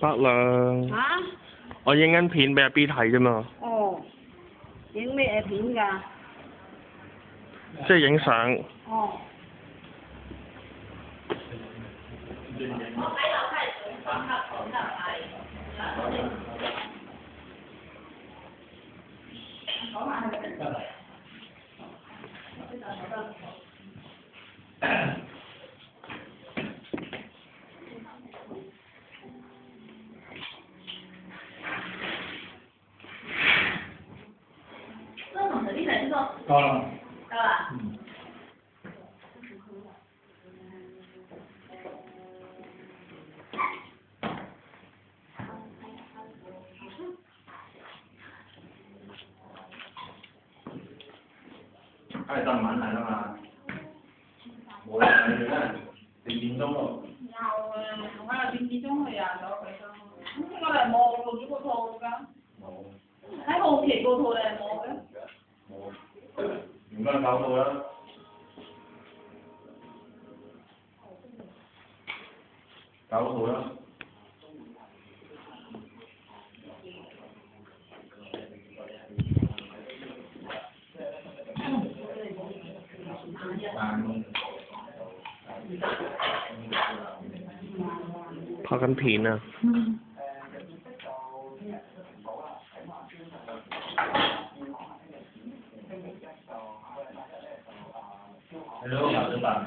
得啦。嚇？我影緊片俾阿 B 睇啫嘛，哦，影咩片㗎？即係影相。哦。到了。到了。2點半嚟啦嘛，冇啦，你點鐘咯？有啊，我有電子鐘去啊，攞佢鐘。咁我哋冇錄咗個套㗎。冇。喺好奇個套你係冇嘅。冇。唔該搞到啦。搞到啦。拍緊片啊！你都有得辦。